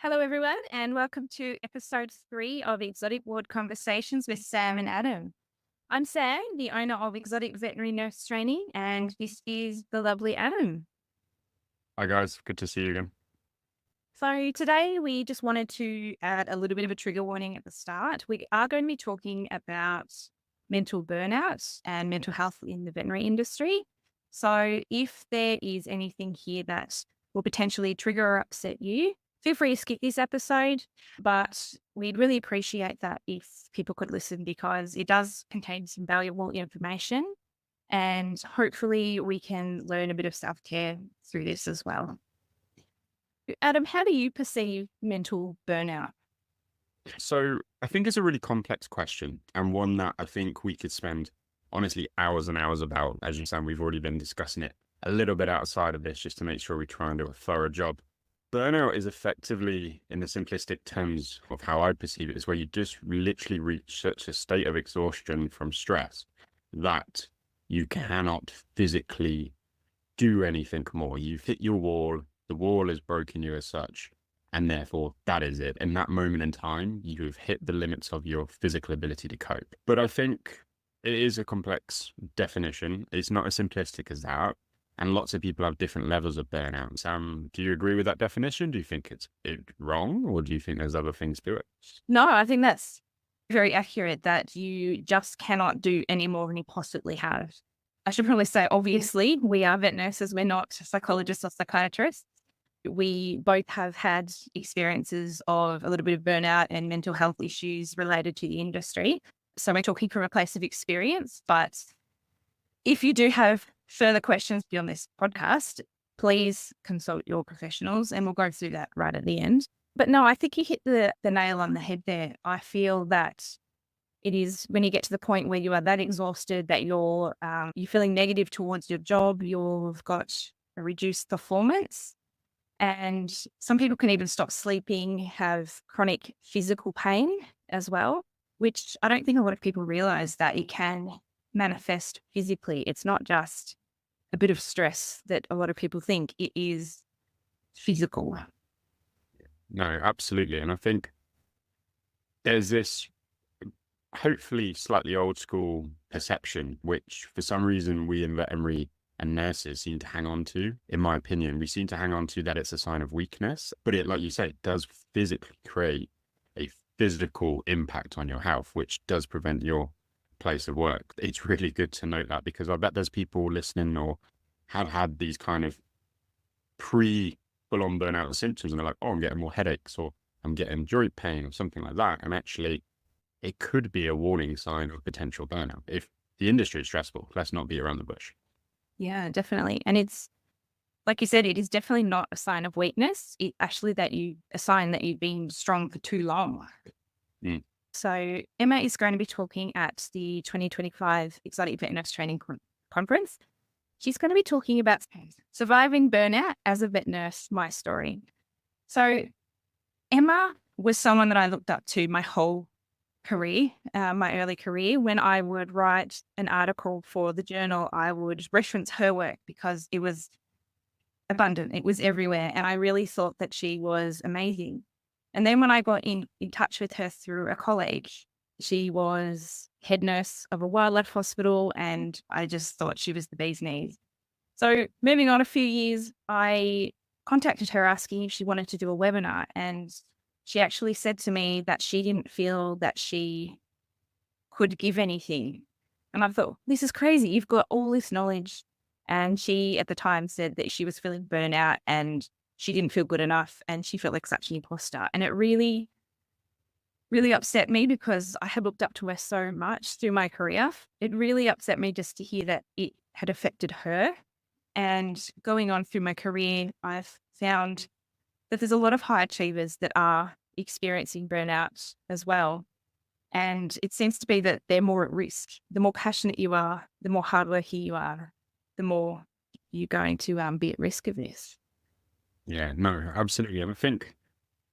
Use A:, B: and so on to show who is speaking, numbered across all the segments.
A: Hello, everyone, and welcome to episode 3 of Exotic Ward Conversations with Sam and Adam. I'm Sam, the owner of Exotic Veterinary Nurse Training, and this is the lovely Adam.
B: Hi guys, good to see you again.
A: So, today we just wanted to add a little bit of a trigger warning at the start. We are going to be talking about mental burnout and mental health in the veterinary industry. So, if there is anything here that will potentially trigger or upset you, feel free to skip this episode. But we'd really appreciate that if people could listen because it does contain some valuable information. And hopefully, we can learn a bit of self care through this as well. Adam, how do you perceive mental burnout?
B: So I think it's a really complex question and one that I think we could spend honestly hours and hours about. As you said, we've already been discussing it a little bit outside of this just to make sure we try and do a thorough job. Burnout is effectively, in the simplistic terms of how I perceive it, is where you just literally reach such a state of exhaustion from stress that you cannot physically do anything more. You've hit your wall, the wall has broken you as such, and therefore that is it. In that moment in time, you've hit the limits of your physical ability to cope. But I think it is a complex definition. It's not as simplistic as that. And lots of people have different levels of burnout. Sam, do you agree with that definition? Do you think it's wrong, or do you think there's other things to it?
A: No, I think that's very accurate that you just cannot do any more than you possibly have. I should probably say, obviously, we are vet nurses. We're not psychologists or psychiatrists. We both have had experiences of a little bit of burnout and mental health issues related to the industry. So we're talking from a place of experience. But if you do have further questions beyond this podcast, please consult your professionals and we'll go through that right at the end. But no, I think you hit the nail on the head there. I feel that it is when you get to the point where you are that exhausted that you're feeling negative towards your job, you've got a reduced performance, and some people can even stop sleeping, have chronic physical pain as well, which I don't think a lot of people realize that it can manifest physically. It's not just a bit of stress that a lot of people think, it is physical.
B: No, absolutely. And I think there's this hopefully slightly old school perception, which for some reason we in veterinary and nurses seem to hang on to. In my opinion, we seem to hang on to that it's a sign of weakness, but it, like you say, it does physically create a physical impact on your health, which does prevent your place of work. It's really good to note that because I bet there's people listening or have had these kind of pre full on burnout symptoms and they're like, oh, I'm getting more headaches or I'm getting joint pain or something like that. And actually, it could be a warning sign of potential burnout. If the industry is stressful, let's not be around the bush.
A: Yeah, definitely. And it's like you said, it is definitely not a sign of weakness. It actually a sign that you've been strong for too long.
B: Mm.
A: So Emma is going to be talking at the 2025 Exotic Vet Nurse Training Conference. She's going to be talking about surviving burnout as a vet nurse, my story. So Emma was someone that I looked up to my whole career, my early career. When I would write an article for the journal, I would reference her work because it was abundant. It was everywhere. And I really thought that she was amazing. And then when I got in touch with her through a colleague, she was head nurse of a wildlife hospital, and I just thought she was the bee's knees. So moving on a few years, I contacted her asking if she wanted to do a webinar, and she actually said to me that she didn't feel that she could give anything. And I thought, this is crazy. You've got all this knowledge. And she, at the time, said that she was feeling burnout and she didn't feel good enough and she felt like such an imposter. And it really, really upset me because I had looked up to her so much through my career. It really upset me just to hear that it had affected her. And going on through my career, I've found that there's a lot of high achievers that are experiencing burnout as well. And it seems to be that they're more at risk. The more passionate you are, the more hardworking you are, the more you're going to be at risk of this.
B: Yeah, no, absolutely. And I think,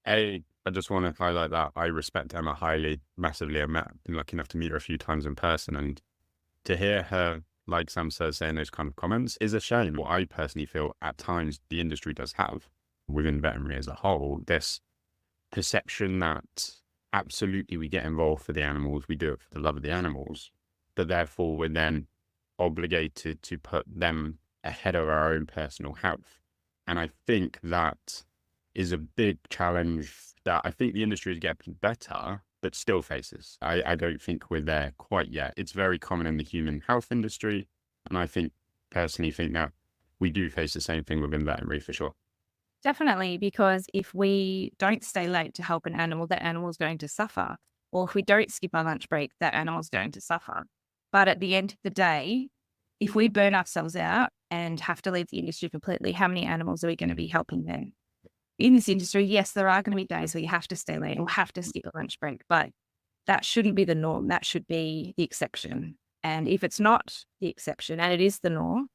B: I just want to highlight that I respect Emma highly, massively. I've been lucky enough to meet her a few times in person, and to hear her, like Sam says, saying those kind of comments is a shame. What I personally feel at times the industry does have within veterinary as a whole, this perception that absolutely we get involved for the animals, we do it for the love of the animals, but therefore we're then obligated to put them ahead of our own personal health. And I think that is a big challenge that I think the industry is getting better, but still faces. I don't think we're there quite yet. It's very common in the human health industry. And I personally think that we do face the same thing within veterinary for sure.
A: Definitely, because if we don't stay late to help an animal, that animal's going to suffer. Or if we don't skip our lunch break, that animal's going to suffer. But at the end of the day, if we burn ourselves out and have to leave the industry completely, how many animals are we going to be helping then? In this industry, yes, there are going to be days where you have to stay late or have to skip a lunch break, but that shouldn't be the norm. That should be the exception. And if it's not the exception and it is the norm,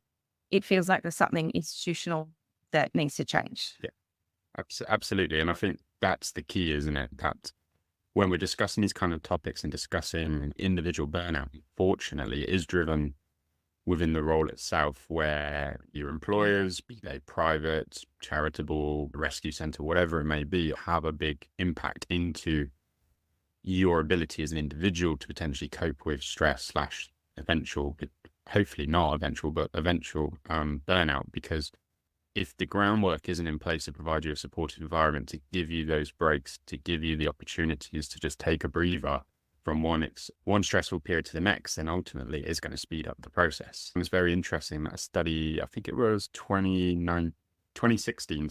A: it feels like there's something institutional that needs to change.
B: Yeah, absolutely. And I think that's the key, isn't it? That when we're discussing these kind of topics and discussing individual burnout, fortunately, it is driven within the role itself, where your employers, be they private, charitable, rescue center, whatever it may be, have a big impact into your ability as an individual to potentially cope with stress / eventual, hopefully not eventual, but eventual burnout. Because if the groundwork isn't in place to provide you a supportive environment, to give you those breaks, to give you the opportunities to just take a breather from one stressful period to the next, then ultimately it's going to speed up the process. And it's very interesting that a study, I think it was 2016,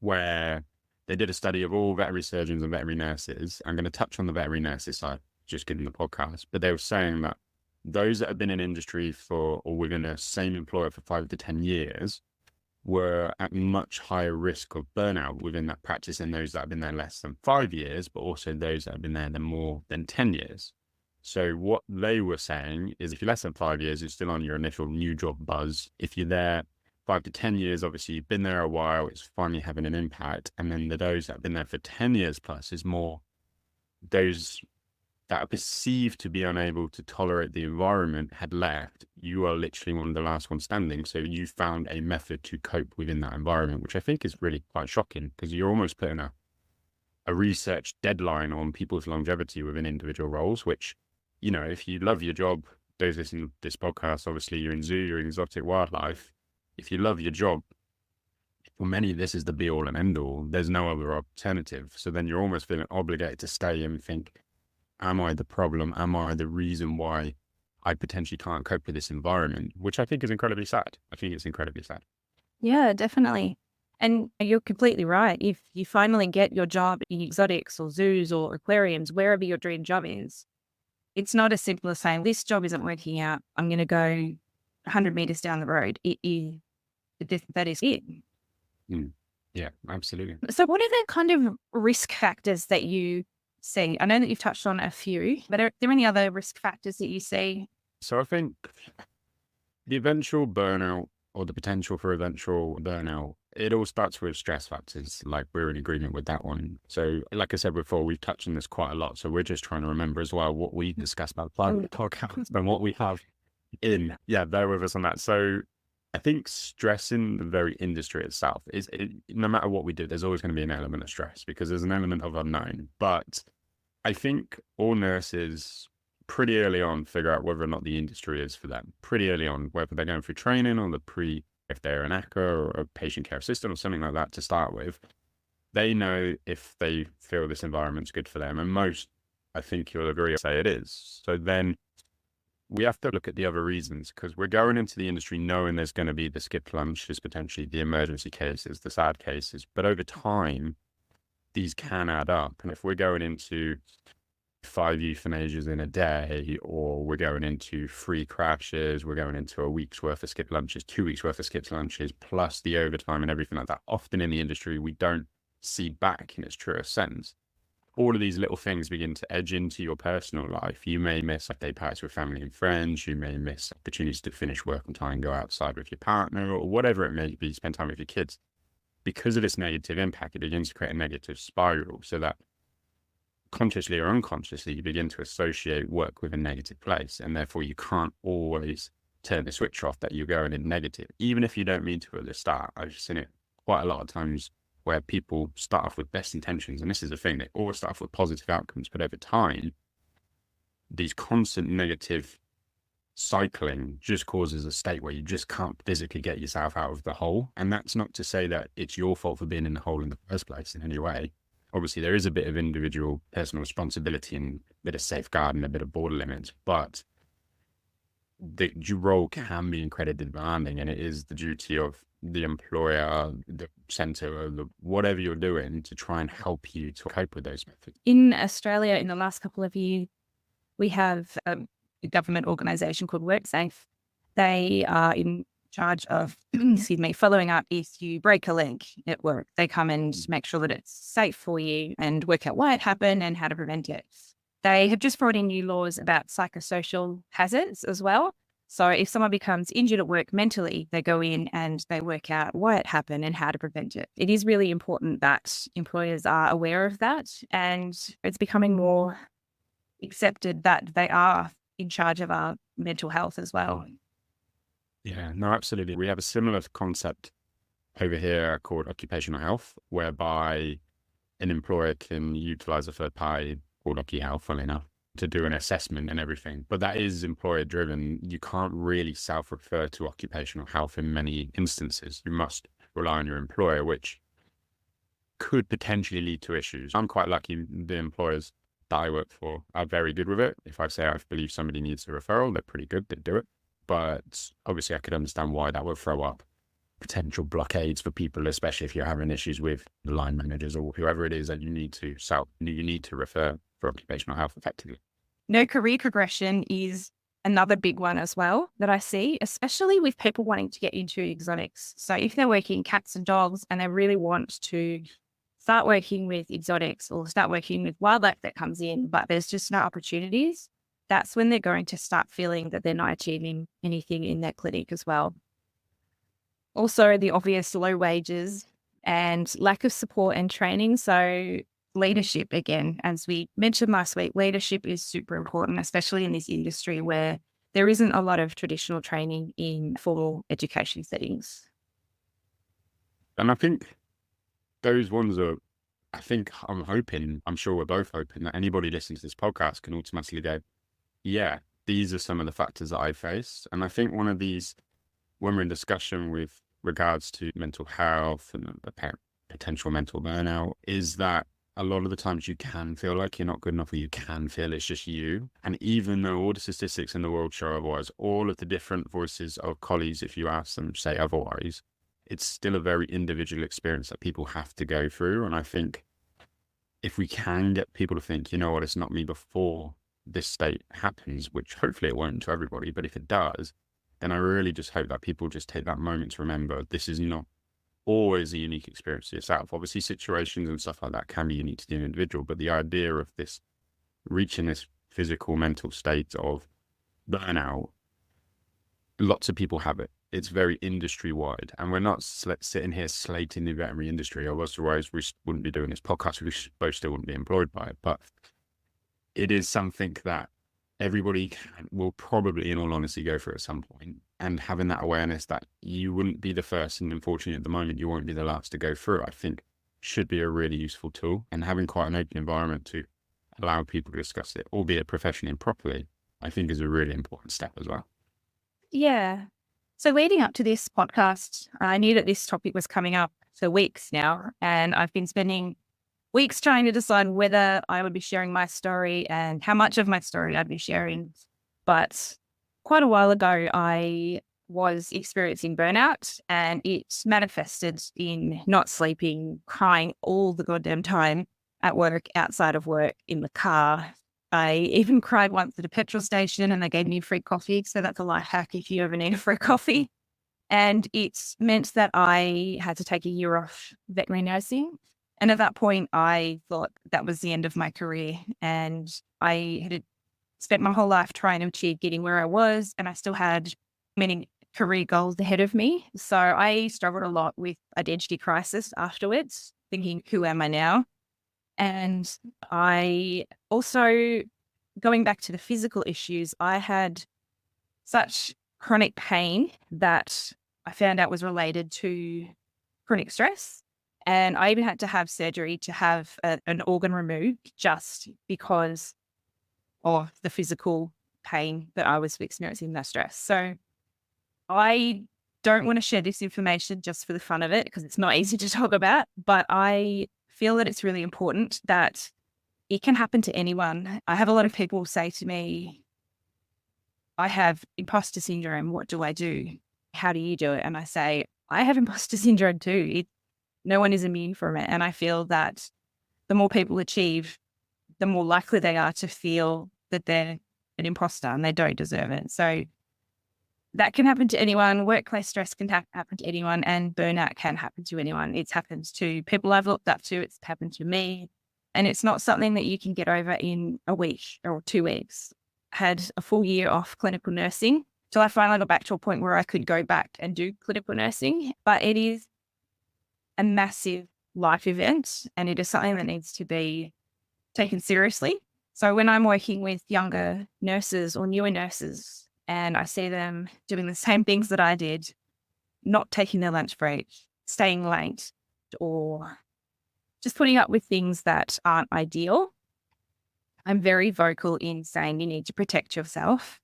B: where they did a study of all veterinary surgeons and veterinary nurses. I'm going to touch on the veterinary nurses side, just given the podcast, but they were saying that those that have been in industry or within a same employer for 5 to 10 years were at much higher risk of burnout within that practice than those that have been there less than 5 years, but also those that have been there more than 10 years. So what they were saying is if you're less than 5 years, you're still on your initial new job buzz. If you're there 5 to 10 years, obviously you've been there a while, it's finally having an impact. And then those that have been there for 10 years plus is more those that are perceived to be unable to tolerate the environment had left. You are literally one of the last ones standing. So you found a method to cope within that environment, which I think is really quite shocking, because you're almost putting a research deadline on people's longevity within individual roles, which, you know, if you love your job, those listening to this podcast, obviously you're in zoo, you're in exotic wildlife. If you love your job, for many, this is the be all and end all. There's no other alternative. So then you're almost feeling obligated to stay and think, am I the problem? Am I the reason why I potentially can't cope with this environment? Which I think is incredibly sad. I think it's incredibly sad.
A: Yeah, definitely. And you're completely right. If you finally get your job in exotics or zoos or aquariums, wherever your dream job is, it's not as simple as saying, this job isn't working out, I'm going to go 100 meters down the road. That is it.
B: Yeah, absolutely.
A: So what are the kind of risk factors that you see? I know that you've touched on a few, but are there any other risk factors that you see?
B: So I think the eventual burnout or the potential for eventual burnout, it all starts with stress factors. Like, we're in agreement with that one. So like I said before, we've touched on this quite a lot. So we're just trying to remember as well what we discussed about the podcast and what we have in. Yeah, bear with us on that. So I think stress in the very industry itself no matter what we do, there's always going to be an element of stress because there's an element of unknown. But I think all nurses pretty early on figure out whether or not the industry is for them. Pretty early on, whether they're going through training or if they're an ACCA or a patient care assistant or something like that to start with, they know if they feel this environment's good for them. And most, I think you'll agree, say it is. So then we have to look at the other reasons, because we're going into the industry knowing there's going to be the skip lunches, potentially the emergency cases, the sad cases. But over time, these can add up. And if we're going into 5 euthanasias in a day, or we're going into 3 crashes, we're going into a week's worth of skip lunches, 2 weeks worth of skip lunches, plus the overtime and everything like that, often in the industry, we don't see back in its truest sense. All of these little things begin to edge into your personal life. You may miss day parties with family and friends. You may miss opportunities to finish work on time and go outside with your partner, or whatever it may be, spend time with your kids. Because of this negative impact, it begins to create a negative spiral, so that consciously or unconsciously, you begin to associate work with a negative place. And therefore, you can't always turn the switch off that you're going in negative, even if you don't mean to at the start. I've seen it quite a lot of times where people start off with best intentions. And this is the thing, they always start off with positive outcomes, but over time, these constant negative cycling just causes a state where you just can't physically get yourself out of the hole. And that's not to say that it's your fault for being in the hole in the first place in any way. Obviously, there is a bit of individual personal responsibility and a bit of safeguard and a bit of border limits, but the role can be incredibly demanding, and it is the duty of the employer, the centre, or whatever you're doing to try and help you to cope with those methods.
A: In Australia, in the last couple of years, we have a government organisation called WorkSafe. They are in charge of, following up if you break a leg at work. They come and make sure that it's safe for you and work out why it happened and how to prevent it. They have just brought in new laws about psychosocial hazards as well. So if someone becomes injured at work mentally, they go in and they work out why it happened and how to prevent it. It is really important that employers are aware of that, and it's becoming more accepted that they are in charge of our mental health as well.
B: Yeah, no, absolutely. We have a similar concept over here called occupational health, whereby an employer can utilize a third party called OccuHealth, funnily enough, to do an assessment and everything. But that is employer driven. You can't really self-refer to occupational health in many instances. You must rely on your employer, which could potentially lead to issues. I'm quite lucky the employers that I work for are very good with it. If I say I believe somebody needs a referral, they're pretty good, they do it. But obviously I could understand why that would throw up potential blockades for people, especially if you're having issues with the line managers or whoever it is that you need to refer for occupational health effectively.
A: No, career progression is another big one as well that I see, especially with people wanting to get into exotics. So if they're working cats and dogs and they really want to start working with exotics or start working with wildlife that comes in, but there's just no opportunities, that's when they're going to start feeling that they're not achieving anything in their clinic as well. Also, the obvious low wages and lack of support and training. So leadership, again, as we mentioned last week, leadership is super important, especially in this industry where there isn't a lot of traditional training in formal education settings.
B: And I think those ones are, I'm sure we're both hoping that anybody listening to this podcast can automatically go, yeah, these are some of the factors that I face. And I think one of these, when we're in discussion with regards to mental health and the potential mental burnout, is that a lot of the times you can feel like you're not good enough, or you can feel it's just you. And even though all the statistics in the world show otherwise, all of the different voices of colleagues, if you ask them, say otherwise, it's still a very individual experience that people have to go through. And I think if we can get people to think, you know what, it's not me before this state happens, which hopefully it won't to everybody, but if it does, then I really just hope that people just take that moment to remember this is not always a unique experience to yourself. Obviously, situations and stuff like that can be unique to the individual, but the idea of this reaching this physical, mental state of burnout, lots of people have it. It's very industry wide, and we're not sitting here slating the veterinary industry. Otherwise, we wouldn't be doing this podcast. We both still wouldn't be employed by it, but it is something that everybody will probably, in all honesty, go through at some point. And having that awareness that you wouldn't be the first, and unfortunately at the moment you won't be the last to go through, I think should be a really useful tool. And having quite an open environment to allow people to discuss it, albeit professionally and properly, I think is a really important step as well.
A: Yeah. So leading up to this podcast, I knew that this topic was coming up for weeks now, and I've been spending weeks trying to decide whether I would be sharing my story and how much of my story I'd be sharing. But quite a while ago, I was experiencing burnout, and it manifested in not sleeping, crying all the goddamn time at work, outside of work, in the car. I even cried once at a petrol station and they gave me free coffee. So that's a life hack if you ever need a free coffee. And it meant that I had to take a year off veterinary nursing. And at that point, I thought that was the end of my career. And I had spent my whole life trying to achieve getting where I was. And I still had many career goals ahead of me. So I struggled a lot with identity crisis afterwards, thinking, who am I now? And I also, going back to the physical issues, I had such chronic pain that I found out was related to chronic stress. And I even had to have surgery to have an organ removed just because of the physical pain that I was experiencing, that stress. So I don't want to share this information just for the fun of it because it's not easy to talk about, but I feel that it's really important that it can happen to anyone. I have a lot of people say to me, I have imposter syndrome. What do I do? How do you do it? And I say, I have imposter syndrome too. No one is immune from it. And I feel that the more people achieve, the more likely they are to feel that they're an imposter and they don't deserve it. So that can happen to anyone. Workplace stress can happen to anyone, and burnout can happen to anyone. It's happened to people I've looked up to. It's happened to me. And it's not something that you can get over in a week or 2 weeks. Had a full year off clinical nursing till I finally got back to a point where I could go back and do clinical nursing. But it is a massive life event, and it is something that needs to be taken seriously. So when I'm working with younger nurses or newer nurses and I see them doing the same things that I did, not taking their lunch break, staying late, or just putting up with things that aren't ideal, I'm very vocal in saying you need to protect yourself.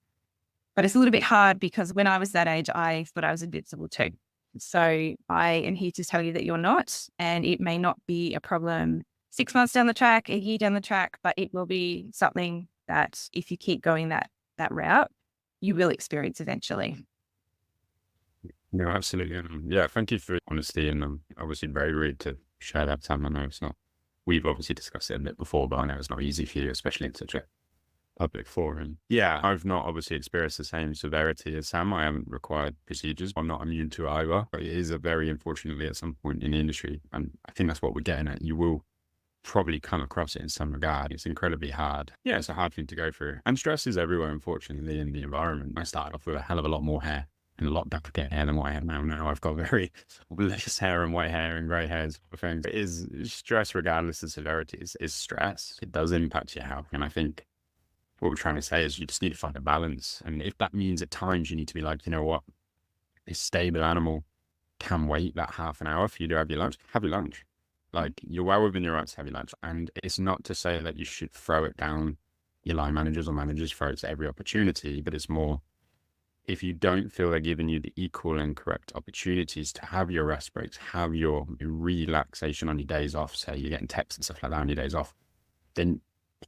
A: But it's a little bit hard because when I was that age, I thought I was invincible too. So I am here to tell you that you're not, and it may not be a problem 6 months down the track, a year down the track, but it will be something that if you keep going that route, you will experience eventually.
B: No, absolutely. Yeah, thank you for your honesty, and obviously very rude to share that, Sam. I know it's not, we've obviously discussed it a bit before, but I know it's not easy for you, especially in such a public forum. Yeah, I've not obviously experienced the same severity as Sam. I haven't required procedures. I'm not immune to it either, but it is a very unfortunately at some point in the industry. And I think that's what we're getting at. You will probably come across it in some regard. It's incredibly hard. Yeah, it's a hard thing to go through. And stress is everywhere, unfortunately, in the environment. I started off with a hell of a lot more hair and a lot darker hair than what I have now. Now I've got very luscious hair and white hair and grey hairs. Things. It is stress, regardless of severity, is stress. It does impact your health. And I think what we're trying to say is you just need to find a balance. And if that means at times you need to be like, you know what, this stable animal can wait that half an hour for you to have your lunch. Like, you're well within your rights to have your lunch. And it's not to say that you should throw it down your line managers or managers' throats at every opportunity, but it's more, if you don't feel they're giving you the equal and correct opportunities to have your rest breaks, have your relaxation on your days off, say you're getting texts and stuff like that on your days off, then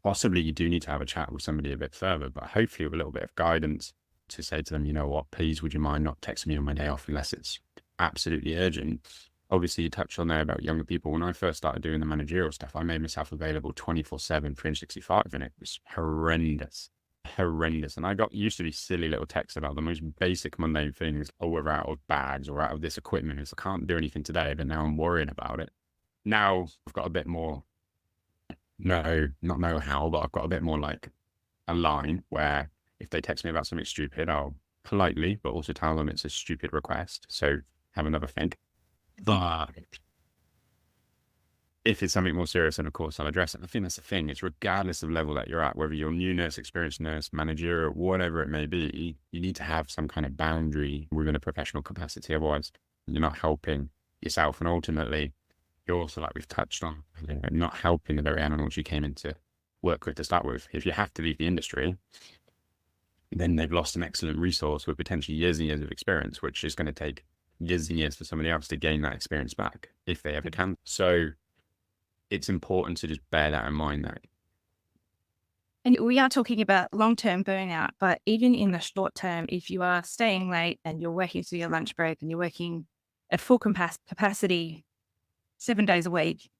B: possibly you do need to have a chat with somebody a bit further, but hopefully with a little bit of guidance to say to them, you know what, please, would you mind not texting me on my day off unless it's absolutely urgent. Obviously, you touched on there about younger people. When I first started doing the managerial stuff, I made myself available 24/7, 365, and it was horrendous. And I got used to these silly little texts about the most basic mundane things. Oh, we're out of bags or out of this equipment. I can't do anything today, but now I'm worrying about it. Now I've got a bit more, not know how, but I've got a bit more like a line where if they text me about something stupid, I'll politely, but also tell them it's a stupid request. So have another think. But if it's something more serious, then of course I'll address it. I think that's the thing. It's regardless of level that you're at, whether you're a new nurse, experienced nurse, manager, whatever it may be, you need to have some kind of boundary within a professional capacity. Otherwise, you're not helping yourself. And ultimately, you're also, like we've touched on, not helping the very animals you came in to work with to start with. If you have to leave the industry, then they've lost an excellent resource with potentially years and years of experience, which is going to take years and years for somebody else to gain that experience back, if they ever can. So it's important to just bear that in mind. That,
A: and we are talking about long-term burnout, but even in the short term, if you are staying late and you're working through your lunch break and you're working at full capacity 7 days a week,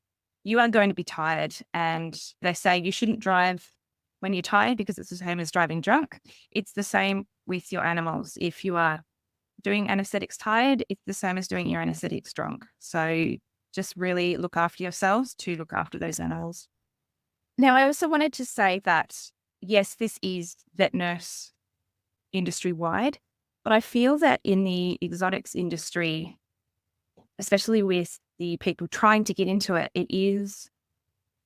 A: you are going to be tired. And they say you shouldn't drive when you're tired because it's the same as driving drunk. It's the same with your animals. If you are doing anesthetics tired, it's the same as doing your anesthetics drunk. So just really look after yourselves to look after those animals. Now, I also wanted to say that, yes, this is vet nurse industry wide, but I feel that in the exotics industry, especially with the people trying to get into it, it is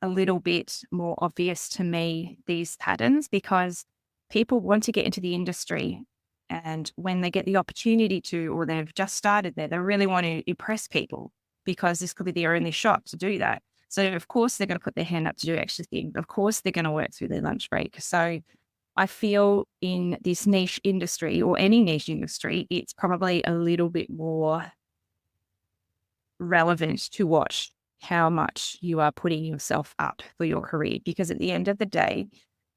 A: a little bit more obvious to me, these patterns, because people want to get into the industry. And when they get the opportunity to, or they've just started there, they really want to impress people. because this could be their only shot to do that. So of course they're going to put their hand up to do extra things. Of course they're going to work through their lunch break. So I feel in this niche industry or any niche industry, it's probably a little bit more relevant to watch how much you are putting yourself up for your career. Because at the end of the day,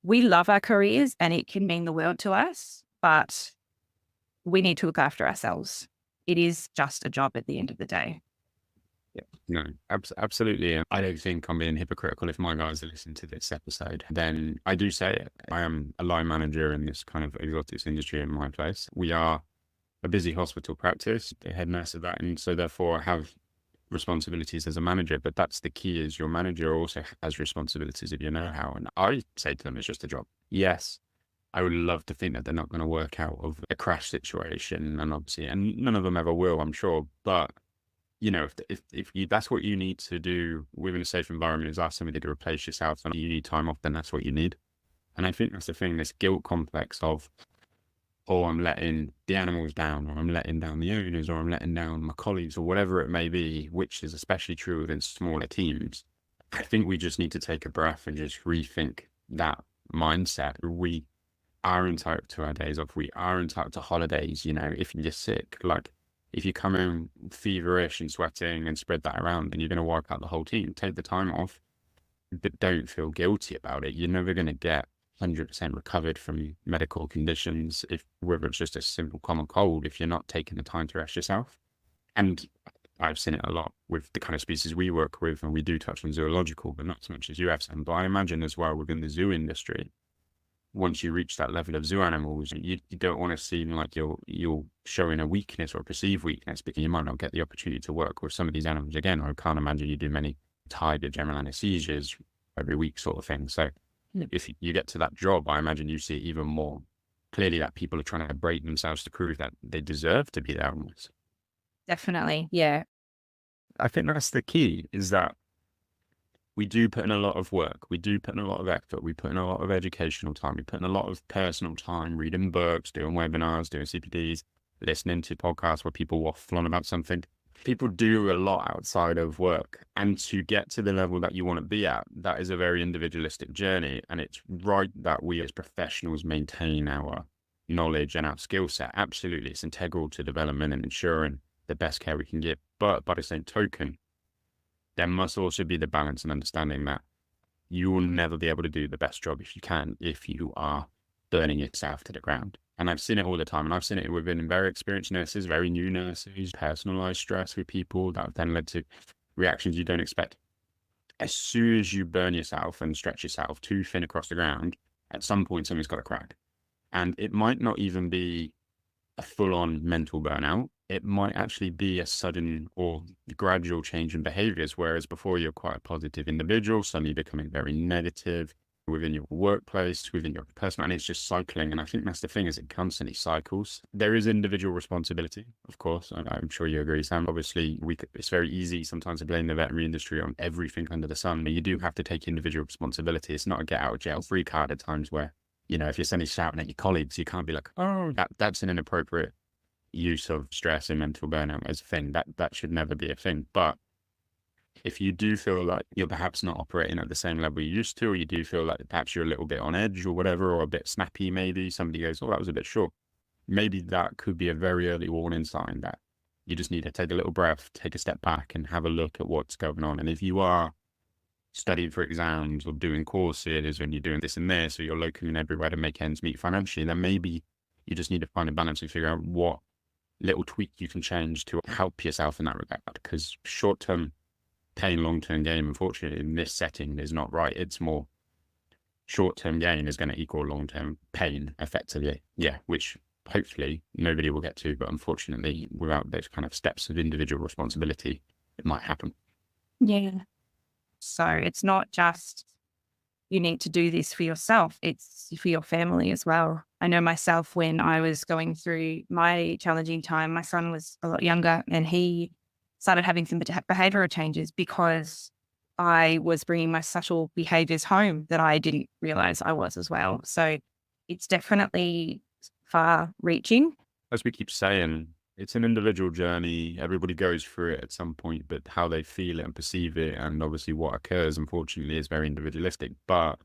A: we love our careers and it can mean the world to us, but we need to look after ourselves. It is just a job at the end of the day.
B: Yeah, no, absolutely. And I don't think I'm being hypocritical if my guys are listening to this episode. Then I do say it. I am a line manager in this kind of exotics industry in my place. We are a busy hospital practice, the head nurse of that. And so therefore I have responsibilities as a manager, but that's the key is your manager also has responsibilities if you know how. And I say to them, it's just a job. Yes, I would love to think that they're not going to work out of a crash situation, and obviously, and none of them ever will, I'm sure. But you know, if you, that's what you need to do within a safe environment is ask somebody to replace yourself, and you need time off, then that's what you need. And I think that's the thing, this guilt complex of, oh, I'm letting the animals down, or I'm letting down the owners, or I'm letting down my colleagues, or whatever it may be, which is especially true within smaller teams. I think we just need to take a breath and just rethink that mindset. We are entitled to our days off. We are entitled to holidays. You know, if you're sick, like if you come in feverish and sweating and spread that around, then you're going to wipe out the whole team. Take the time off, but don't feel guilty about it. You're never going to get 100% recovered from medical conditions, if whether it's just a simple common cold, if you're not taking the time to rest yourself. And I've seen it a lot with the kind of species we work with, and we do touch on zoological, but not so much as you have, Sam. But I imagine as well within the zoo industry, once you reach that level of zoo animals, you don't want to seem like you're showing a weakness or a perceived weakness, because you might not get the opportunity to work with some of these animals again. I can't imagine you do many tiger general anesthesias every week sort of thing. So if you get to that job, I imagine you see even more clearly that people are trying to break themselves to prove that they deserve to be there almost.
A: Definitely. Yeah.
B: I think that's the key, is that we do put in a lot of work. We do put in a lot of effort. We put in a lot of educational time. We put in a lot of personal time, reading books, doing webinars, doing CPDs, listening to podcasts where people waffle on about something. People do a lot outside of work. And to get to the level that you want to be at, that is a very individualistic journey. And it's right that we as professionals maintain our knowledge and our skill set. Absolutely. It's integral to development and ensuring the best care we can give. But by the same token, there must also be the balance and understanding that you will never be able to do the best job if you are burning yourself to the ground. And I've seen it all the time. And I've seen it within very experienced nurses, very new nurses, personalized stress with people that then led to reactions you don't expect. As soon as you burn yourself and stretch yourself too thin across the ground, at some point something's got to crack. And it might not even be a full-on mental burnout. It might actually be a sudden or gradual change in behaviors, whereas before you're quite a positive individual, suddenly becoming very negative within your workplace, within your personal, and it's just cycling. And I think that's the thing, is it constantly cycles. There is individual responsibility, of course. I'm sure you agree, Sam. Obviously, it's very easy sometimes to blame the veterinary industry on everything under the sun, but you do have to take individual responsibility. It's not a get out of jail free card at times where, you know, if you're suddenly shouting at your colleagues, you can't be like, oh, that's an inappropriate use of stress and mental burnout as a thing. That should never be a thing. But if you do feel like you're perhaps not operating at the same level you used to, or you do feel like perhaps you're a little bit on edge or whatever, or a bit snappy, maybe somebody goes, oh, that was a bit short. Maybe that could be a very early warning sign that you just need to take a little breath, take a step back and have a look at what's going on. And if you are studying for exams or doing courses and you're doing this and this, or you're locating everywhere to make ends meet financially, then maybe you just need to find a balance and figure out what little tweak you can change to help yourself in that regard. Because short-term pain, long-term gain, unfortunately, in this setting is not right. It's more short-term gain is going to equal long-term pain effectively. Yeah, which hopefully nobody will get to, but unfortunately, without those kind of steps of individual responsibility, it might happen.
A: Yeah. So it's not just you need to do this for yourself, it's for your family as well. I know myself, when I was going through my challenging time, my son was a lot younger and he started having some behavioral changes because I was bringing my subtle behaviors home that I didn't realize I was as well. So it's definitely far reaching.
B: As we keep saying, It's an individual journey. Everybody goes through it at some point, but how they feel it and perceive it, and obviously what occurs, unfortunately, is very individualistic. But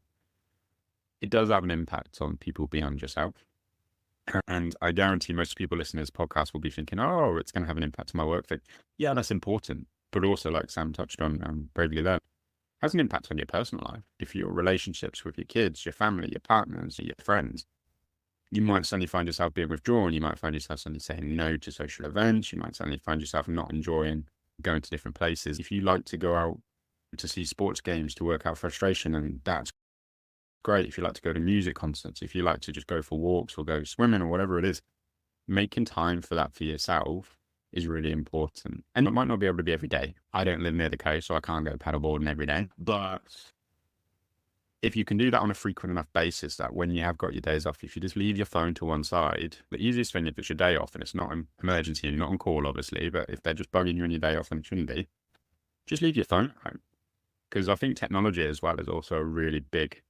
B: it does have an impact on people beyond yourself. And I guarantee most people listening to this podcast will be thinking, oh, it's going to have an impact on my work thing. Yeah, that's important. But also, like Sam touched on bravely there, has an impact on your personal life. If your relationships with your kids, your family, your partners, your friends, you might suddenly find yourself being withdrawn. You might find yourself suddenly saying no to social events. You might suddenly find yourself not enjoying going to different places. If you like to go out to see sports games to work out frustration, and that's great. If you like to go to music concerts, if you like to just go for walks or go swimming or whatever it is, making time for that for yourself is really important. And it might not be able to be every day. I don't live near the coast, so I can't go paddleboarding every day. But if you can do that on a frequent enough basis, that when you have got your days off, if you just leave your phone to one side, the easiest thing, if it's your day off and it's not an emergency and you're not on call, obviously, but if they're just bugging you on your day off and it shouldn't be, just leave your phone at home. Because I think technology as well is also a really big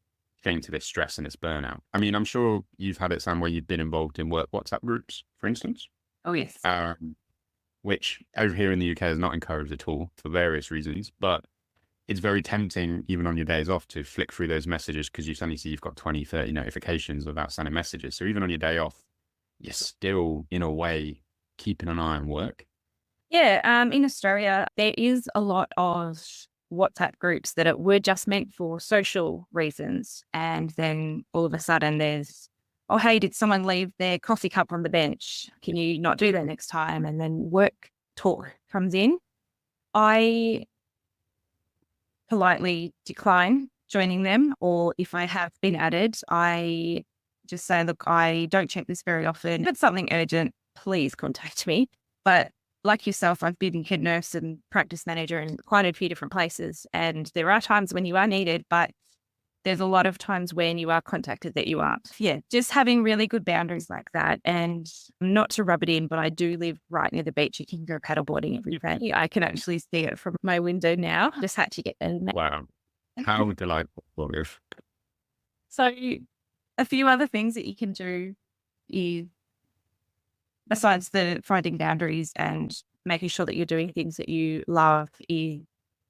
B: thing to this stress and this burnout. I mean, I'm sure you've had it, Sam, where you've been involved in work WhatsApp groups, for instance.
A: Oh, yes.
B: Which over here in the UK is not encouraged at all for various reasons, but it's very tempting, even on your days off, to flick through those messages because you suddenly see you've got 20, 30 notifications of outstanding messages. So even on your day off, you're still, in a way, keeping an eye on work.
A: Yeah, in Australia, there is a lot of WhatsApp groups that were just meant for social reasons. And then all of a sudden there's, oh, hey, did someone leave their coffee cup on the bench? Can you not do that next time? And then work talk comes in. I politely decline joining them, or if I have been added, I just say, look, I don't check this very often. If it's something urgent, please contact me. But like yourself, I've been head nurse and practice manager in quite a few different places. And there are times when you are needed, but there's a lot of times when you are contacted that you aren't. Yeah, just having really good boundaries like that. And not to rub it in, but I do live right near the beach. You can go paddleboarding every day. I can actually see it from my window now. Just had to get in.
B: Wow. How delightful.
A: So a few other things that you can do is, besides the finding boundaries and making sure that you're doing things that you love, is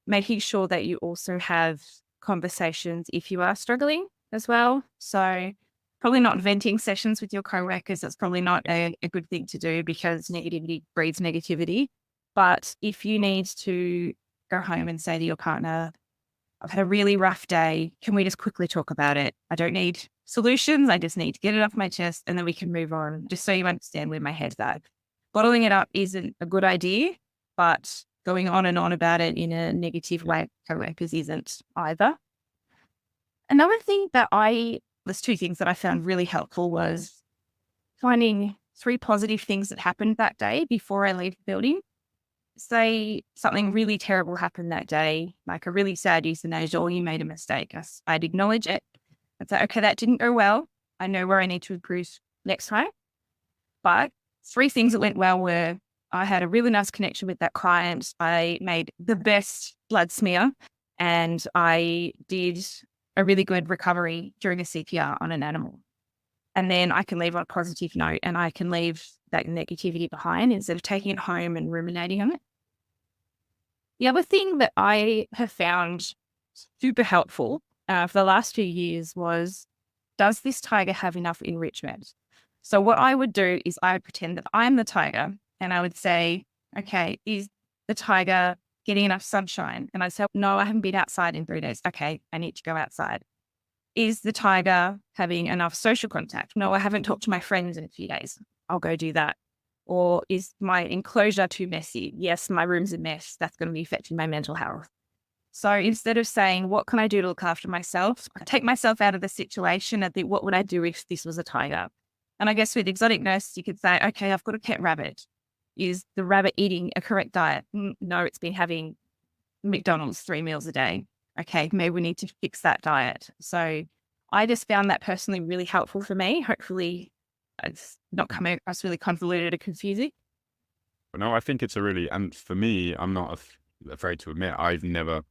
A: making sure that you also have conversations if you are struggling as well. So probably not venting sessions with your coworkers. That's probably not a good thing to do because negativity breeds negativity. But if you need to go home and say to your partner, I've had a really rough day. Can we just quickly talk about it? I don't need solutions. I just need to get it off my chest and then we can move on, just so you understand where my head's at. Bottling it up isn't a good idea, but going on and on about it in a negative way with coworkers isn't either. Another thing there's two things that I found really helpful was finding 3 positive things that happened that day before I leave the building. Say something really terrible happened that day, like a really sad euthanasia, or you made a mistake. I'd acknowledge it. I'd say, okay, that didn't go well. I know where I need to improve next time. But 3 things that went well were, I had a really nice connection with that client. I made the best blood smear and I did a really good recovery during a CPR on an animal. And then I can leave on a positive note and I can leave that negativity behind instead of taking it home and ruminating on it. The other thing that I have found super helpful for the last few years was, does this tiger have enough enrichment? So what I would do is I would pretend that I'm the tiger and I would say, okay, is the tiger getting enough sunshine? And I'd say, no, I haven't been outside in 3 days. Okay, I need to go outside. Is the tiger having enough social contact? No, I haven't talked to my friends in a few days. I'll go do that. Or is my enclosure too messy? Yes, my room's a mess. That's going to be affecting my mental health. So instead of saying, what can I do to look after myself? I take myself out of the situation and think, what would I do if this was a tiger? And I guess with exotic nurse, you could say, okay, I've got a pet rabbit. Is the rabbit eating a correct diet? No, it's been having McDonald's 3 meals a day. Okay, maybe we need to fix that diet. So I just found that personally really helpful for me. Hopefully it's not coming across really convoluted or confusing.
B: But no, I think it's and for me, I'm not afraid to admit, I've never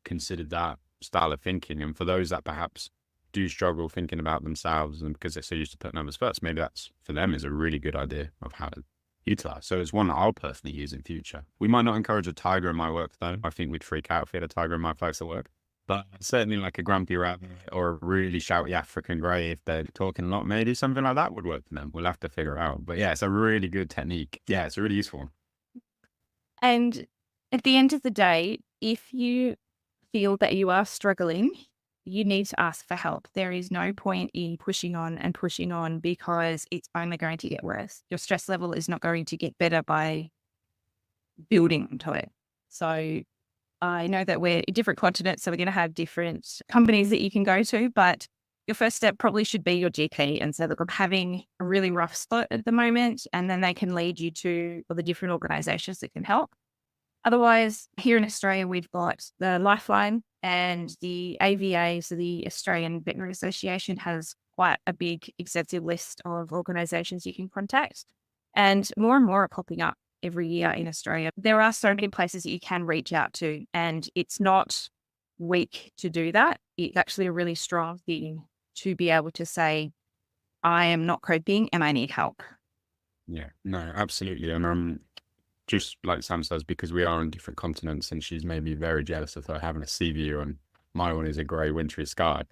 B: considered that style of thinking. And for those that perhaps do struggle thinking about themselves and because they're so used to putting others first, maybe that's for them is a really good idea of how to utilize. So it's one that I'll personally use in future. We might not encourage a tiger in my work though. I think we'd freak out if we had a tiger in my place at work. But certainly like a grumpy rabbit or a really shouty African grey, if they're talking a lot, maybe something like that would work for them. We'll have to figure it out. But yeah, it's a really good technique. Yeah, it's a really useful one.
A: And at the end of the day, if you feel that you are struggling, you need to ask for help. There is no point in pushing on and pushing on because it's only going to get worse. Your stress level is not going to get better by building onto it. So I know that we're in different continents, so we're going to have different companies that you can go to, but your first step probably should be your GP and say, look, I'm having a really rough spot at the moment, and then they can lead you to all the different organizations that can help. Otherwise, here in Australia, we've got the Lifeline and the AVA, so the Australian Veterinary Association has quite a big, extensive list of organisations you can contact. And more are popping up every year in Australia. There are so many places that you can reach out to, and it's not weak to do that. It's actually a really strong thing to be able to say, I am not coping and I need help.
B: Yeah, no, absolutely. And just like Sam says, because we are on different continents and she's maybe very jealous of her having a sea view and my one is a grey wintry sky.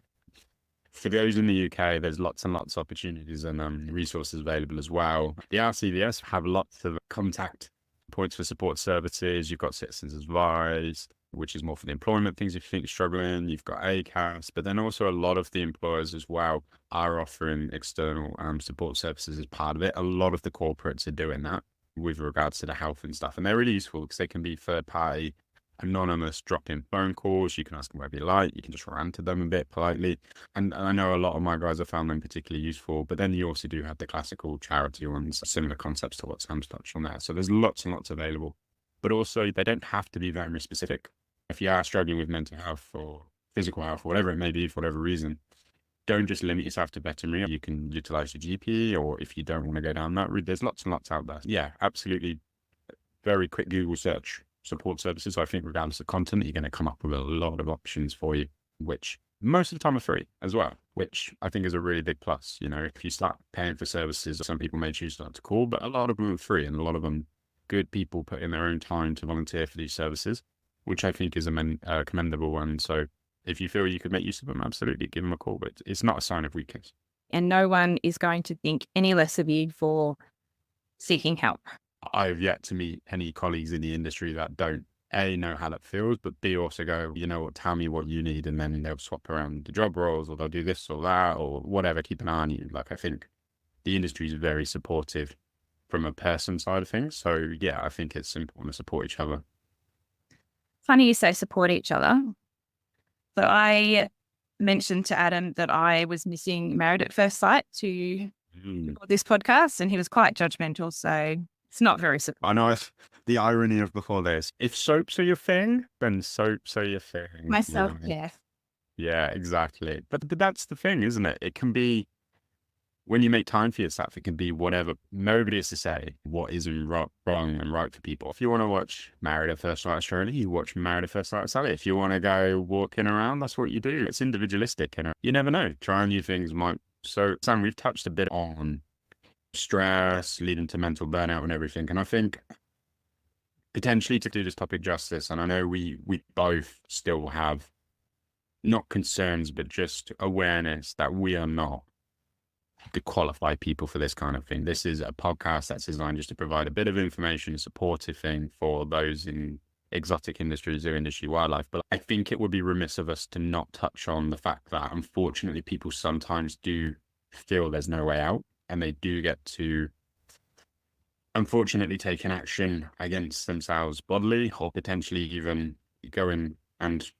B: For those in the UK, there's lots and lots of opportunities and resources available as well. The RCVS have lots of contact points for support services. You've got Citizens Advice, which is more for the employment things if you think you're struggling. You've got ACAS, but then also a lot of the employers as well are offering external support services as part of it. A lot of the corporates are doing that with regards to the health and stuff. And they're really useful because they can be third party, anonymous, drop-in phone calls. You can ask them whatever you like. You can just rant to them a bit politely. And I know a lot of my guys have found them particularly useful, but then you also do have the classical charity ones, similar concepts to what Sam's touched on there. So there's lots and lots available, but also they don't have to be very specific. If you are struggling with mental health or physical health, or whatever it may be, for whatever reason, don't just limit yourself to veterinary. You can utilize your GP, or if you don't want to go down that route, there's lots and lots out there. Yeah, absolutely. Very quick Google search, support services. I think regardless of content, you're going to come up with a lot of options for you, which most of the time are free as well, which I think is a really big plus. You know, if you start paying for services, some people may choose not to call, but a lot of them are free and a lot of them good people put in their own time to volunteer for these services, which I think is a commendable one. So if you feel you could make use of them, absolutely give them a call, but it's not a sign of weakness.
A: And no one is going to think any less of you for seeking help.
B: I've yet to meet any colleagues in the industry that don't A, know how that feels, but B, also go, you know what, tell me what you need. And then they'll swap around the job roles or they'll do this or that or whatever, keep an eye on you. Like, I think the industry is very supportive from a person side of things. So yeah, I think it's important to support each other.
A: Funny you say support each other. So I mentioned to Adam that I was missing Married at First Sight to record this podcast, and he was quite judgmental. So it's not very supportive.
B: I know the irony of before this. If soaps are your thing, then soaps are your thing.
A: Myself,
B: you know?
A: yeah.
B: Yeah, exactly. But that's the thing, isn't it? It can be, when you make time for yourself, it can be whatever. Nobody is to say what is wrong and right for people. If you want to watch Married at First Sight Australia, you watch Married at First Sight Australia. If you want to go walking around, that's what you do. It's individualistic. And you never know. Trying new things might. So, Sam, we've touched a bit on stress leading to mental burnout and everything. And I think potentially to do this topic justice, and I know we both still have not concerns, but just awareness that we are not the qualified people for this kind of thing. This is a podcast that's designed just to provide a bit of information, a supportive thing for those in exotic industries or industry wildlife. But I think it would be remiss of us to not touch on the fact that unfortunately people sometimes do feel there's no way out, and they do get to unfortunately take an action against themselves bodily, or potentially even going and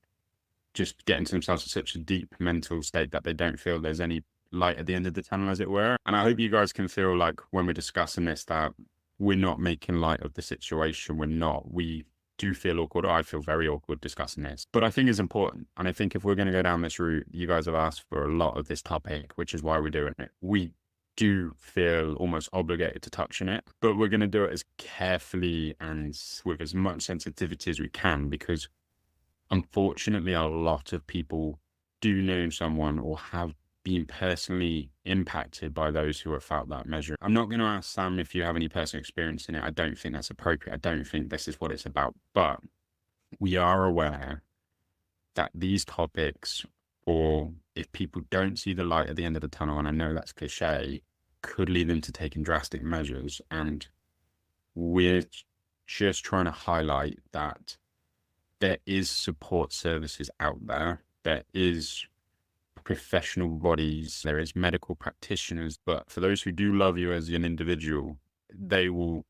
B: just get into themselves in such a deep mental state that they don't feel there's any light at the end of the tunnel, as it were. And I hope you guys can feel like when we're discussing this, that we're not making light of the situation. We're not. We do feel awkward. I feel very awkward discussing this, but I think it's important. And I think if we're going to go down this route, you guys have asked for a lot of this topic, which is why we're doing it. We do feel almost obligated to touch on it, but we're going to do it as carefully and with as much sensitivity as we can, because unfortunately a lot of people do know someone or have been personally impacted by those who have felt that measure. I'm not going to ask Sam if you have any personal experience in it. I don't think that's appropriate. I don't think this is what it's about. But we are aware that these topics, or if people don't see the light at the end of the tunnel, and I know that's cliche, could lead them to taking drastic measures. And we're just trying to highlight that there is support services out there. There is professional bodies, there is medical practitioners, but for those who do love you as an individual, they will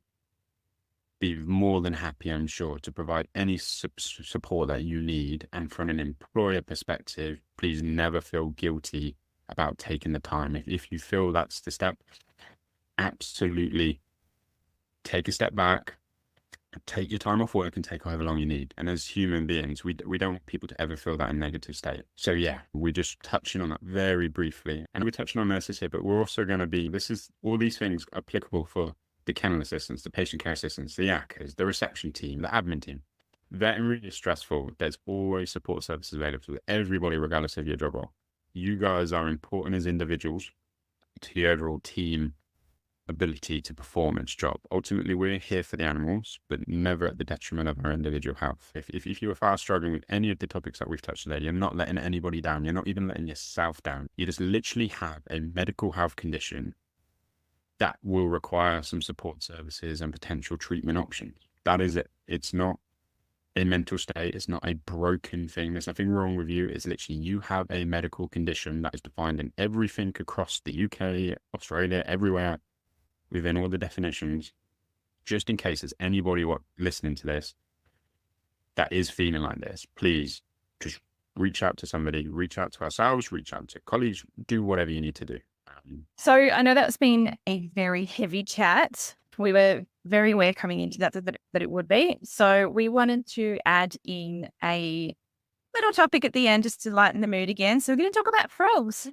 B: be more than happy, I'm sure, to provide any support that you need. And from an employer perspective, please never feel guilty about taking the time. If you feel that's the step, absolutely take a step back, take your time off work and take however long you need. And as human beings, we don't want people to ever feel that in negative state. So yeah, we're just touching on that very briefly. And we're touching on nurses here, but we're also going to be, all these things applicable for the kennel assistants, the patient care assistants, the ACCAs, the reception team, the admin team. Veterinary is stressful. There's always support services available to everybody, regardless of your job role. You guys are important as individuals to the overall team ability to perform its job. Ultimately, we're here for the animals, but never at the detriment of our individual health. If you are struggling with any of the topics that we've touched today, you're not letting anybody down. You're not even letting yourself down. You just literally have a medical health condition that will require some support services and potential treatment options. That is it. It's not a mental state. It's not a broken thing. There's nothing wrong with you. It's literally you have a medical condition that is defined in everything across the UK, Australia, everywhere, within all the definitions. Just in case there's anybody listening to this that is feeling like this, please just reach out to somebody, reach out to ourselves, reach out to colleagues, do whatever you need to do.
A: So I know that's been a very heavy chat. We were very aware coming into that it would be. So we wanted to add in a little topic at the end just to lighten the mood again. So we're going to talk about frogs.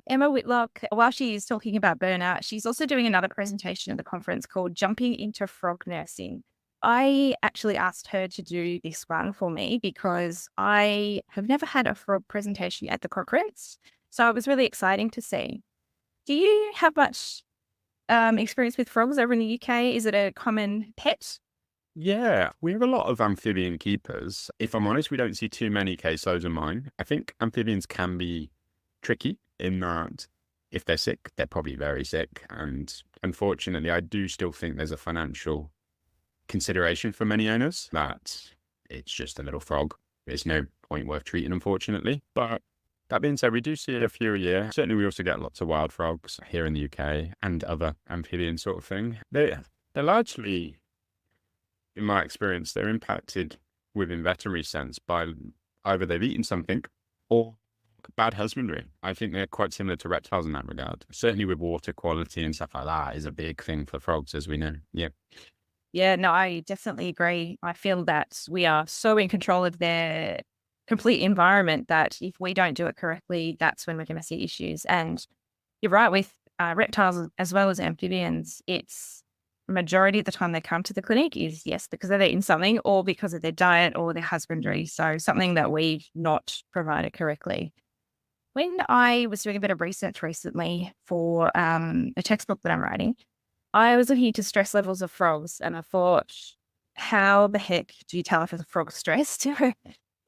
A: Emma Whitlock, while she is talking about burnout, she's also doing another presentation at the conference called Jumping into Frog Nursing. I actually asked her to do this one for me because I have never had a frog presentation at the conference. So it was really exciting to see. Do you have much experience with frogs over in the UK? Is it a common pet?
B: Yeah, we have a lot of amphibian keepers. If I'm honest, we don't see too many caseloads of mine. I think amphibians can be tricky in that if they're sick, they're probably very sick. And unfortunately, I do still think there's a financial consideration for many owners that it's just a little frog. There's no point worth treating, unfortunately. But that being said, we do see a few a year. Certainly, we also get lots of wild frogs here in the UK and other amphibian sort of thing. They're largely, in my experience, they're impacted within veterinary sense by either they've eaten something or bad husbandry. I think they're quite similar to reptiles in that regard. Certainly with water quality and stuff like that is a big thing for frogs, as we know. Yeah.
A: Yeah, no, I definitely agree. I feel that we are so in control of their complete environment that if we don't do it correctly, that's when we're going to see issues. And you're right, with reptiles as well as amphibians, it's majority of the time they come to the clinic is yes, because they've eaten something or because of their diet or their husbandry. So something that we've not provided correctly. When I was doing a bit of research recently for a textbook that I'm writing, I was looking into stress levels of frogs and I thought, how the heck do you tell if a frog's stressed?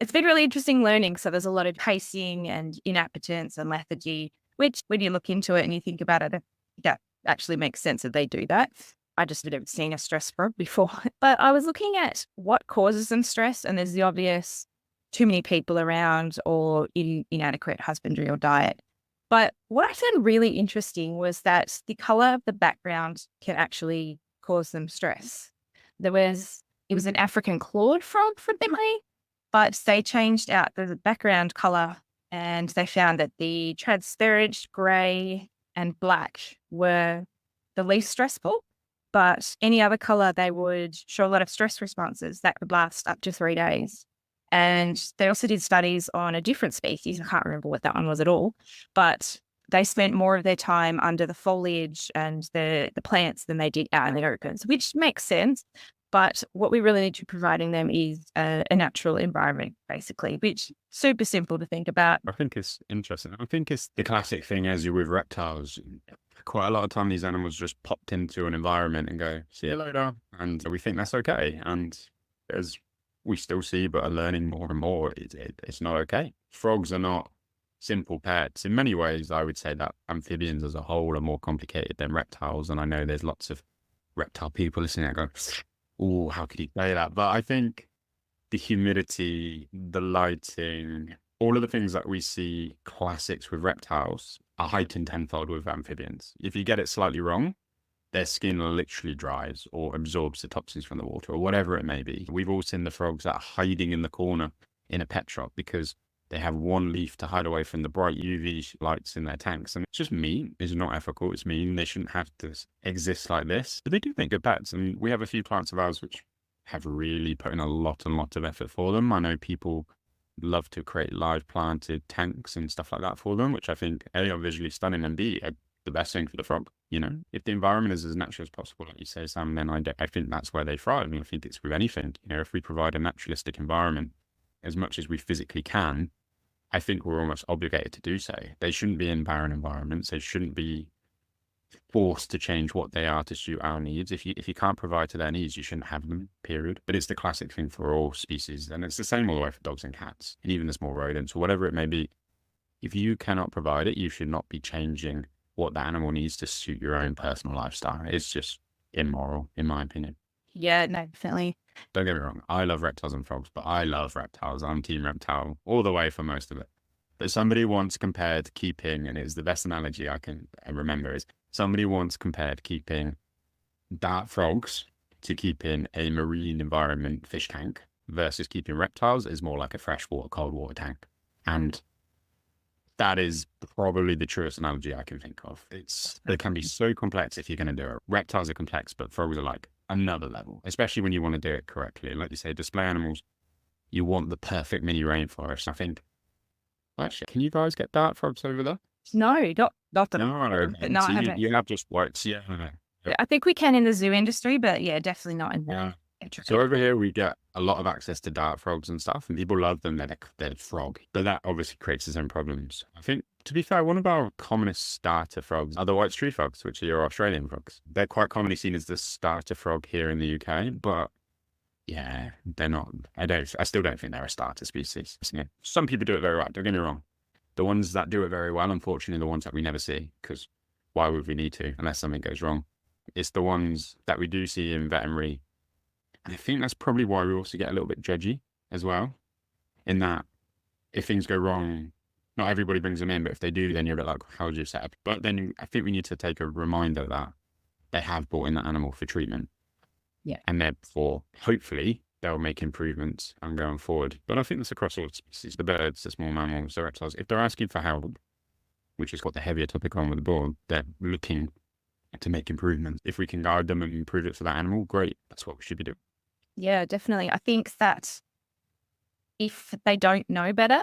A: It's been really interesting learning. So there's a lot of pacing and inappetence and lethargy, which when you look into it and you think about it, that actually makes sense that they do that. I just had never seen a stress frog before. But I was looking at what causes them stress, and there's the obvious too many people around or inadequate husbandry or diet. But what I found really interesting was that the color of the background can actually cause them stress. It was an African clawed frog for them, but they changed out the background color and they found that the transparent grey and black were the least stressful, but any other color, they would show a lot of stress responses that could last up to 3 days. And they also did studies on a different species. I can't remember what that one was at all, but they spent more of their time under the foliage and the plants than they did out in the opens, which makes sense. But what we really need to be providing them is a natural environment, basically, which super simple to think about.
B: I think it's interesting. I think it's the classic thing as you with reptiles. Quite a lot of time, these animals just popped into an environment and go, see you later. And we think that's okay. And as we still see, but are learning more and more, it's not okay. Frogs are not simple pets. In many ways, I would say that amphibians as a whole are more complicated than reptiles. And I know there's lots of reptile people listening that go, oh, how could you say that? But I think the humidity, the lighting, all of the things that we see classics with reptiles are heightened tenfold with amphibians. If you get it slightly wrong, their skin literally dries or absorbs the toxins from the water or whatever it may be. We've all seen the frogs that are hiding in the corner in a pet shop because they have one leaf to hide away from the bright UV lights in their tanks. And it's just mean. It's not ethical. It's mean. They shouldn't have to exist like this. But they do make good pets. I mean, we have a few clients of ours which have really put in a lot of effort for them. I know people love to create live planted tanks and stuff like that for them, which I think A, are visually stunning, and B, are the best thing for the frog. You know, if the environment is as natural as possible, like you say, Sam, then I think that's where they thrive. I mean, I think it's with anything. You know, if we provide a naturalistic environment as much as we physically can, I think we're almost obligated to do so. They shouldn't be in barren environments. They shouldn't be forced to change what they are to suit our needs. If you can't provide to their needs, you shouldn't have them, period. But it's the classic thing for all species. And it's the same all the way for dogs and cats, and even the small rodents or whatever it may be. If you cannot provide it, you should not be changing what the animal needs to suit your own personal lifestyle. It's just immoral, in my opinion.
A: Yeah, no, definitely.
B: Don't get me wrong. I love reptiles and frogs, but I love reptiles. I'm team reptile all the way for most of it. But somebody once compared keeping, and it's the best analogy I can remember, is somebody once compared keeping dart frogs to keeping a marine environment fish tank versus keeping reptiles is more like a freshwater, cold water tank. And that is probably the truest analogy I can think of. It can be so complex if you're going to do it. Reptiles are complex, but frogs are like another level, especially when you want to do it correctly. Like you say, display animals, you want the perfect mini rainforest. I think, actually, can you guys get dart frogs over there?
A: No, not that
B: No,
A: no,
B: so
A: I haven't.
B: you have just whites. Yeah.
A: I think we can in the zoo industry, but yeah, definitely not in the
B: Yeah.
A: entry.
B: So over here, we get a lot of access to dart frogs and stuff, and people love them. They're frog, but that obviously creates its own problems. I think, to be fair, one of our commonest starter frogs are the white tree frogs, which are your Australian frogs. They're quite commonly seen as the starter frog here in the UK, but yeah, they're not. I still don't think they're a starter species. Yeah. Some people do it very well. Don't get me wrong. The ones that do it very well, unfortunately, are the ones that we never see, because why would we need to unless something goes wrong? It's the ones that we do see in veterinary. And I think that's probably why we also get a little bit judgy as well, in that if things go wrong, not everybody brings them in, but if they do, then you're a bit like, how would you set up? But then I think we need to take a reminder that they have brought in that animal for treatment.
A: Yeah.
B: And therefore, hopefully, they'll make improvements and going forward. But I think that's across all species, the birds, the small mammals, the reptiles. If they're asking for help, which is what the heavier topic on with the board, they're looking to make improvements. If we can guide them and improve it for that animal, great. That's what we should be doing.
A: Yeah, definitely. I think that if they don't know better,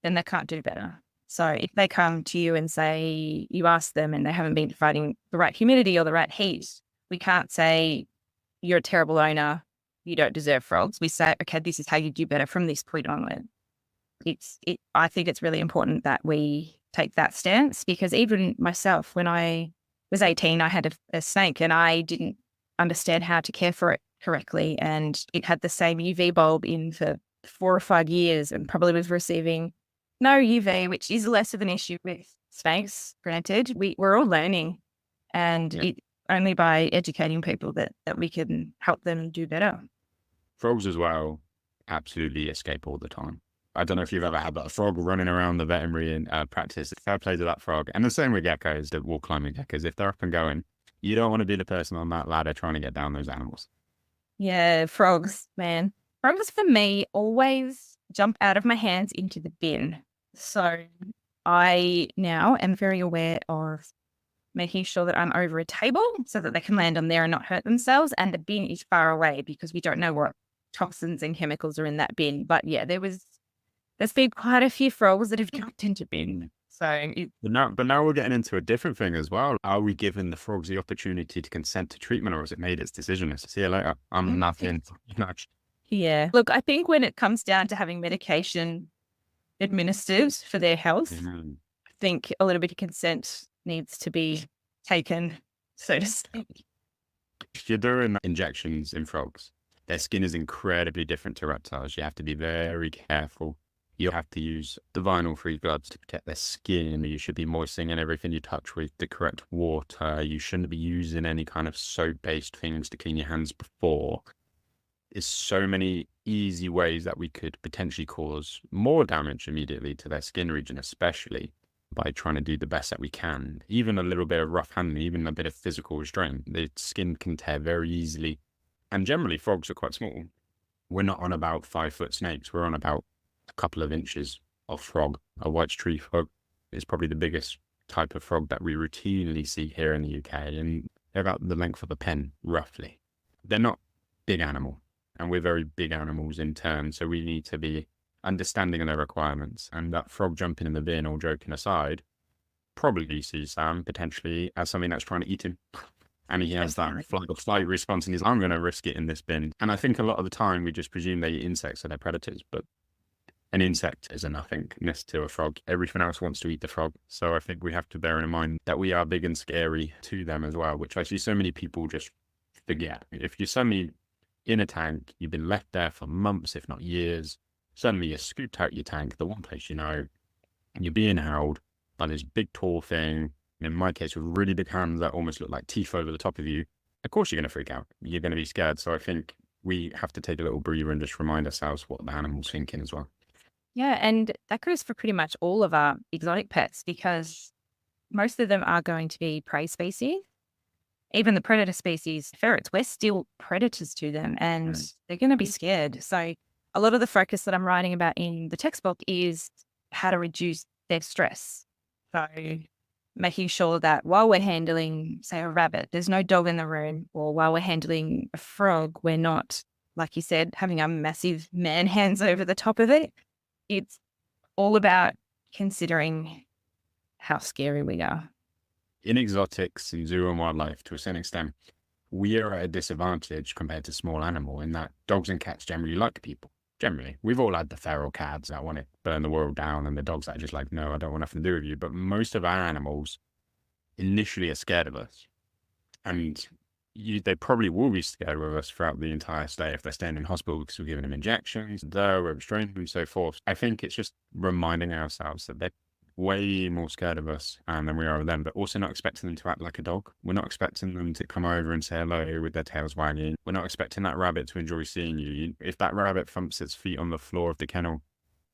A: then they can't do better. So if they come to you and say, you ask them and they haven't been providing the right humidity or the right heat, we can't say, you're a terrible owner, you don't deserve frogs. We say, okay, this is how you do better from this point onward. I think it's really important that we take that stance, because even myself, when I was 18, I had a snake and I didn't understand how to care for it correctly. And it had the same UV bulb in for 4 or 5 years and probably was receiving no UV, which is less of an issue with snakes, granted. We're all learning, and it only by educating people that we can help them do better.
B: Frogs as well absolutely escape all the time. I don't know if you've ever had a frog running around the veterinary practice. Fair play to that frog. And the same with geckos, the wall climbing geckos. If they're up and going, you don't want to be the person on that ladder trying to get down those animals.
A: Yeah, frogs, man. Frogs for me always jump out of my hands into the bin. So I now am very aware of making sure that I'm over a table so that they can land on there and not hurt themselves. And the bin is far away because we don't know what toxins and chemicals are in that bin. But yeah, there's been quite a few frogs that have jumped into bin. So it,
B: But now we're getting into a different thing as well. Are we giving the frogs the opportunity to consent to treatment, or has it made its decision? Let's see you later. I'm nothing.
A: yeah. Look, I think when it comes down to having medication administered for their health,
B: Mhm.
A: I think a little bit of consent needs to be taken, so to speak.
B: If you're doing injections in frogs, their skin is incredibly different to reptiles. You have to be very careful. You have to use the vinyl-free gloves to protect their skin. You should be moistening everything you touch with the correct water. You shouldn't be using any kind of soap-based things to clean your hands before. There's so many easy ways that we could potentially cause more damage immediately to their skin region, especially by trying to do the best that we can. Even a little bit of rough handling, even a bit of physical restraint, the skin can tear very easily. And generally, frogs are quite small. We're not on about 5-foot snakes. We're on about a couple of inches of frog. A white tree frog is probably the biggest type of frog that we routinely see here in the UK. And they're about the length of a pen, roughly. They're not big animal. And we're very big animals in turn. So we need to be understanding of their requirements. And that frog jumping in the bin, all joking aside, probably sees Sam potentially as something that's trying to eat him. And he has that flight or flight response and he's, I'm going to risk it in this bin. And I think a lot of the time we just presume they eat insects, so they're predators, but an insect is a nothingness to a frog. Everything else wants to eat the frog. So I think we have to bear in mind that we are big and scary to them as well, which I see so many people just forget. If you're suddenly in a tank, you've been left there for months, if not years, suddenly you're scooped out your tank, the one place you know, and you're being held by this big tall thing, in my case with really big hands that almost look like teeth over the top of you. Of course you're going to freak out. You're going to be scared. So I think we have to take a little breather and just remind ourselves what the animal's thinking as well.
A: Yeah, and that goes for pretty much all of our exotic pets because most of them are going to be prey species. Even the predator species, ferrets, we're still predators to them and they're going to be scared. So a lot of the focus that I'm writing about in the textbook is how to reduce their stress. So making sure that while we're handling, say, a rabbit, there's no dog in the room, or while we're handling a frog, we're not, like you said, having our massive man hands over the top of it. It's all about considering how scary we are.
B: In exotics, in zoo and wildlife, to a certain extent, we are at a disadvantage compared to small animal in that dogs and cats generally like people. Generally, we've all had the feral cats that want to burn the world down and the dogs that are just like, no, I don't want nothing to do with you. But most of our animals initially are scared of us. And they probably will be scared of us throughout the entire stay if they're staying in hospital because we're giving them injections, we're restraining them and so forth. I think it's just reminding ourselves that they're way more scared of us than we are of them, but also not expecting them to act like a dog. We're not expecting them to come over and say hello with their tails wagging. We're not expecting that rabbit to enjoy seeing you. If that rabbit thumps its feet on the floor of the kennel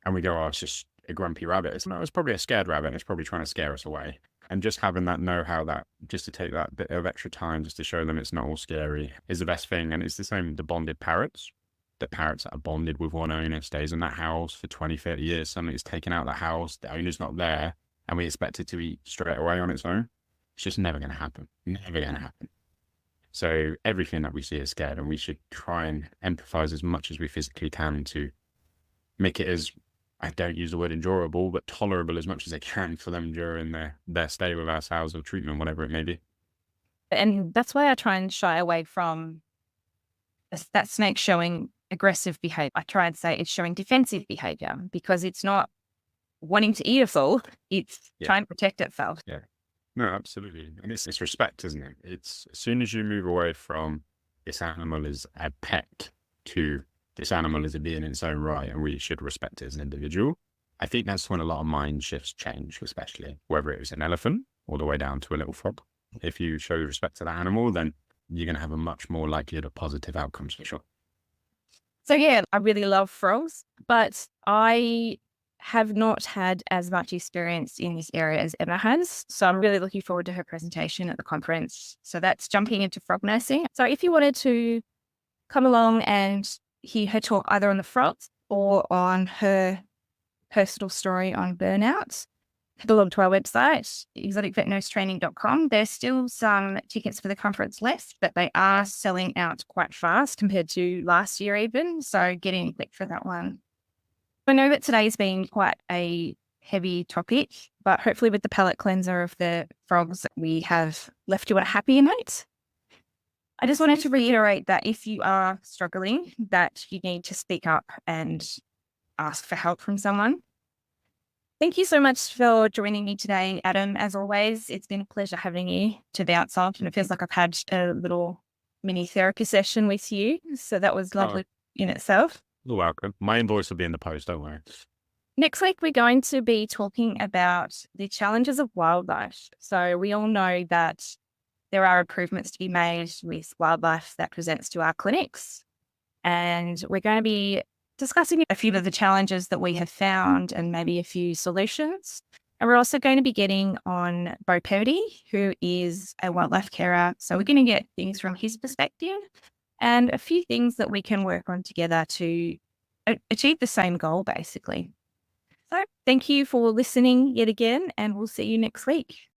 B: and we go, oh, it's just a grumpy rabbit. It's probably a scared rabbit. It's probably trying to scare us away. And just having that know-how, that just to take that bit of extra time just to show them it's not all scary is the best thing. And it's the same with the bonded parrots. The parrots that are bonded with one owner stays in that house for 20, 30 years. Suddenly it's taken out the house, the owner's not there, and we expect it to eat straight away on its own. It's just never going to happen. Never going to happen. So everything that we see is scared, and we should try and empathize as much as we physically can to make it as, I don't use the word endurable, but tolerable as much as they can for them during their stay with ourselves or treatment, whatever it may be.
A: And that's why I try and shy away from that snake showing aggressive behavior. I try and say it's showing defensive behavior because it's not wanting to eat a fool, it's trying to protect itself.
B: Yeah. No, absolutely. And it's respect, isn't it? It's as soon as you move away from this animal is a pet to this animal is a being in its own right and we should respect it as an individual, I think that's when a lot of mind shifts change, especially whether it was an elephant all the way down to a little frog. If you show respect to the animal, then you're going to have a much more likelihood of positive outcomes for sure.
A: So yeah, I really love frogs, but I have not had as much experience in this area as Emma has. So I'm really looking forward to her presentation at the conference. So that's jumping into frog nursing. So if you wanted to come along and hear her talk either on the frogs or on her personal story on burnout, head along to our website, exoticvetnursing.com. There's still some tickets for the conference left, but they are selling out quite fast compared to last year even. So get in quick for that one. I know that today's been quite a heavy topic, but hopefully with the palate cleanser of the frogs, we have left you on a happier note. I just wanted to reiterate that if you are struggling, that you need to speak up and ask for help from someone. Thank you so much for joining me today, Adam. As always, it's been a pleasure having you to bounce off, and it feels like I've had a little mini therapy session with you. So that was
B: Oh,
A: lovely in itself.
B: you're welcome. My invoice will be in the post, don't worry.
A: Next week, we're going to be talking about the challenges of wildlife. So we all know that there are improvements to be made with wildlife that presents to our clinics. And we're going to be discussing a few of the challenges that we have found and maybe a few solutions. And we're also going to be getting on Bo Purdy, who is a wildlife carer. So we're going to get things from his perspective and a few things that we can work on together to achieve the same goal, basically. So thank you for listening yet again, and we'll see you next week.